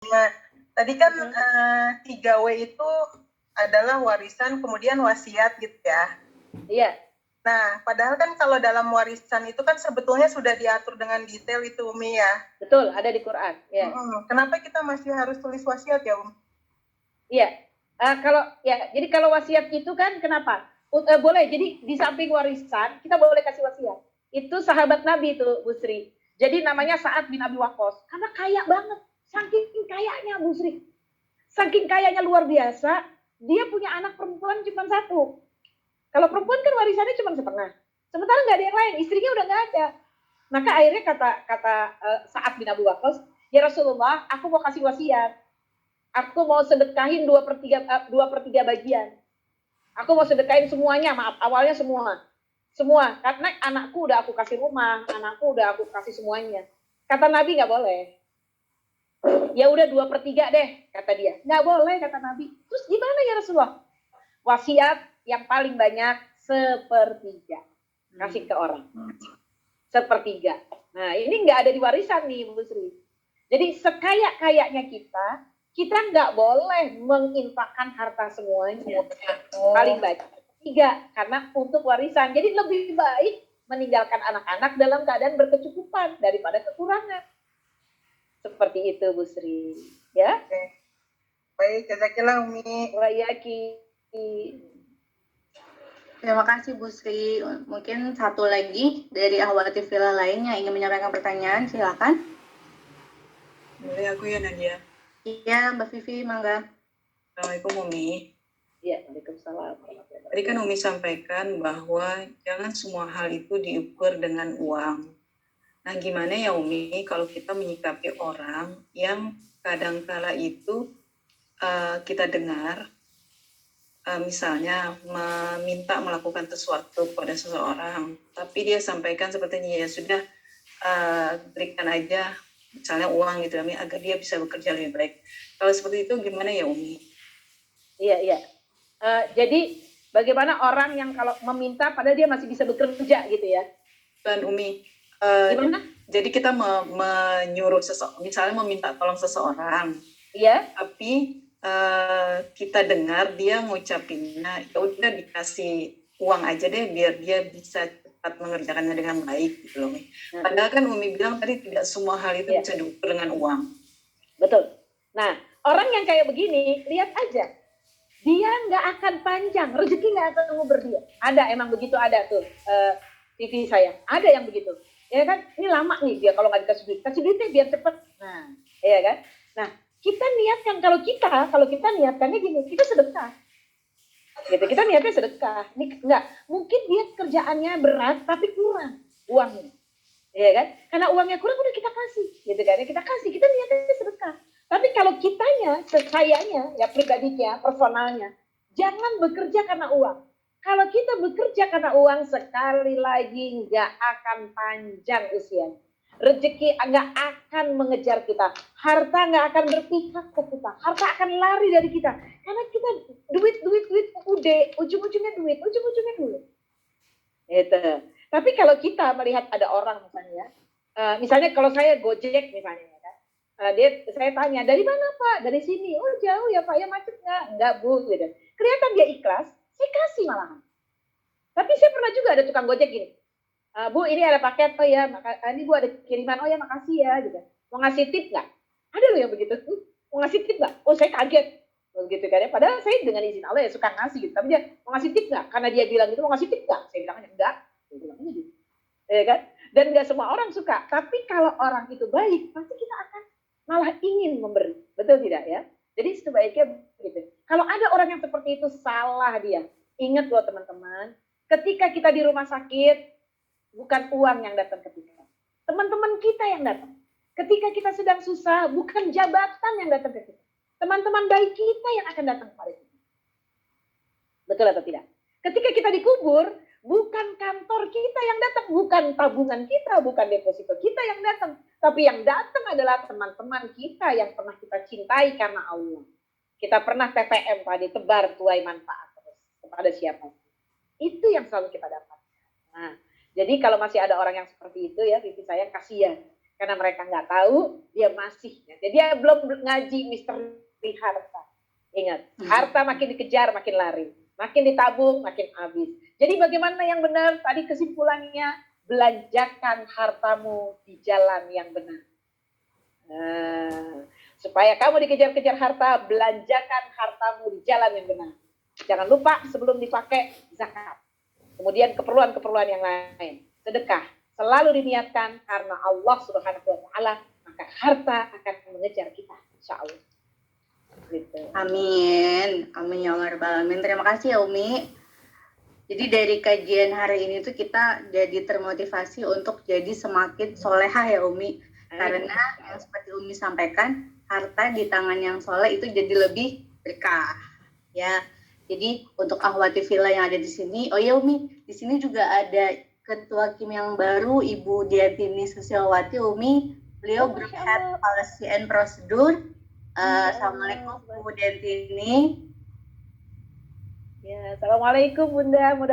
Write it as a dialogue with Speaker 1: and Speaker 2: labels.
Speaker 1: Nah, tadi kan 3W itu adalah warisan, kemudian wasiat gitu ya.
Speaker 2: Iya.
Speaker 1: Nah, padahal kan kalau dalam warisan itu kan sebetulnya sudah diatur dengan detail itu, Umi ya.
Speaker 2: Betul, ada di Quran. Ya.
Speaker 1: Kenapa kita masih harus tulis wasiat ya,
Speaker 2: Iya. Jadi kalau wasiat itu kan kenapa? Boleh. Jadi di samping warisan kita boleh kasih wasiat. Itu sahabat Nabi itu, Bu Sri. Jadi namanya Sa'ad bin Abi Waqqas. Karena kaya banget. Saking kayanya Bu Sri. Saking kayanya luar biasa. Dia punya anak perempuan cuma satu. Kalau perempuan kan warisannya cuma setengah. Sementara nggak ada yang lain. Istrinya udah nggak ada. Maka akhirnya kata Sa'ad bin Abi Waqqas, ya Rasulullah, aku mau kasih wasiat. Aku mau sedekahin 2/3 bagian. Aku mau sedekahin semuanya, maaf, awalnya semua. Semua, karena anakku udah aku kasih rumah, anakku udah aku kasih semuanya. Kata Nabi nggak boleh. Ya udah 2/3 deh, kata dia. Nggak boleh, kata Nabi. Terus gimana ya Rasulullah? Wasiat yang paling banyak 1/3. Kasih ke orang. 1/3. Nah ini nggak ada di warisan nih Bu Sri. Jadi sekaya-kayanya kita nggak boleh menginfakkan harta semuanya. Paling banyak 3, karena untuk warisan. Jadi lebih baik meninggalkan anak-anak dalam keadaan berkecukupan daripada kekurangan. Seperti itu Bu Sri. Ya.
Speaker 1: Baik, jazakillah Umi.
Speaker 2: Wayaki.
Speaker 3: Terima kasih Bu Sri. Mungkin satu lagi dari ahwati fillah lain yang ingin menyampaikan pertanyaan, silakan.
Speaker 4: Boleh aku ya Nadia?
Speaker 3: Iya Mbak Vivi, mangga.
Speaker 4: Assalamualaikum Umi.
Speaker 2: Iya, waalaikumsalam.
Speaker 4: Tadi kan Umi sampaikan bahwa jangan semua hal itu diukur dengan uang. Nah gimana ya Umi kalau kita menyikapi orang yang kadangkala itu kita dengar misalnya meminta melakukan sesuatu kepada seseorang, tapi dia sampaikan sepertinya ya sudah berikan aja misalnya uang gitu Umi agar dia bisa bekerja lebih baik. Kalau seperti itu gimana ya Umi?
Speaker 2: Iya. Jadi bagaimana orang yang kalau meminta padahal dia masih bisa bekerja gitu ya?
Speaker 4: Dan Umi,
Speaker 2: gimana?
Speaker 4: Jadi kita menyuruh seseorang, misalnya meminta tolong seseorang.
Speaker 2: Iya.
Speaker 4: Tapi kita dengar dia ngucapinnya, ya udah dikasih uang aja deh biar dia bisa cepat mengerjakannya dengan baik gitu loh. Padahal kan Umi bilang tadi tidak semua hal itu bisa diukur dengan uang.
Speaker 2: Betul. Nah, orang yang kayak begini, lihat aja. Dia nggak akan panjang, rezeki nggak akan nguber dia. Ada, emang begitu ada tuh TV saya. Ada yang begitu. Ya kan, ini lama nih dia kalau nggak dikasih duit. Kasih duitnya biar cepet. Nah, ya kan. Nah, kita niatkan, kalau kita niatkannya gini, kita sedekah. Gitu, kita niatnya sedekah. Ini enggak, mungkin dia kerjaannya berat tapi kurang uangnya. Ya kan? Karena uangnya kurang udah kita kasih, gitu kan. Kita kasih, kita niatnya sedekah. Tapi kalau kitanya, sayanya, ya pribadinya, personalnya, jangan bekerja karena uang. Kalau kita bekerja karena uang, sekali lagi nggak akan panjang usianya. Rezeki nggak akan mengejar kita. Harta nggak akan berpihak ke kita. Harta akan lari dari kita. Karena kita duit, udah, ujung-ujungnya duit. Gitu. Tapi kalau kita melihat ada orang misalnya kalau saya Gojek misalnya, saya tanya, dari mana Pak? Dari sini. Oh jauh ya Pak, ya macet nggak? Nggak Bu. Gitu. Kelihatan dia ikhlas, saya kasih malahan. Tapi saya pernah juga ada tukang Gojek gini, Bu ini ada paket, oh ya, ini Bu ada kiriman, oh ya makasih ya. Gitu. Mau ngasih tip nggak? Ada loh yang begitu. Mau ngasih tip nggak? Oh saya kaget. Begitu kan ya. Padahal saya dengan izin Allah ya suka ngasih gitu. Tapi dia mau ngasih tip nggak? Karena dia bilang gitu, mau ngasih tip nggak? Saya bilangnya enggak. Saya bilangnya gitu. Ya kan? Dan nggak semua orang suka. Tapi kalau orang itu baik, pasti kita akan malah ingin memberi. Betul tidak ya? Jadi sebaiknya begitu. Kalau ada orang yang seperti itu, salah dia. Ingat loh teman-teman, ketika kita di rumah sakit, bukan uang yang datang ke kita. Teman-teman kita yang datang. Ketika kita sedang susah, bukan jabatan yang datang ke kita. Teman-teman baik kita yang akan datang kepada kita. Betul atau tidak? Ketika kita dikubur, bukan kantor kita yang datang, bukan tabungan kita, bukan deposito kita yang datang. Tapi yang datang adalah teman-teman kita yang pernah kita cintai karena Allah. Kita pernah TPM tadi, tebar tuai manfaat terus kepada siapa. Itu yang selalu kita dapat. Nah, jadi kalau masih ada orang yang seperti itu ya, Vivi sayang kasihan. Karena mereka nggak tahu, dia masih. Jadi dia belum ngaji misteri harta. Ingat, harta makin dikejar, makin lari. Makin ditabung, makin habis. Jadi bagaimana yang benar? Tadi kesimpulannya, belanjakan hartamu di jalan yang benar. Nah, supaya kamu dikejar-kejar harta, belanjakan hartamu di jalan yang benar. Jangan lupa sebelum dipakai, zakat. Kemudian keperluan-keperluan yang lain. Sedekah. Selalu diniatkan karena Allah Subhanahu wa Ta'ala, maka harta akan mengejar kita, insya Allah. Gitu.
Speaker 3: Amin. Amin ya Allah Rabbal Alamin. Terima kasih ya Umi. Jadi dari kajian hari ini tuh kita jadi termotivasi untuk jadi semakin solehah ya Umi. Karena yang seperti Umi sampaikan, harta di tangan yang soleh itu jadi lebih berkah. Ya. Jadi untuk Ahwati Villa yang ada di sini, oh ya Umi, di sini juga ada Ketua Kim yang baru, Ibu Diatini Susiawati Umi. Beliau Group Head Policy and Procedure. Assalamualaikum Bu Diatini.
Speaker 2: Ya, assalamualaikum Bunda.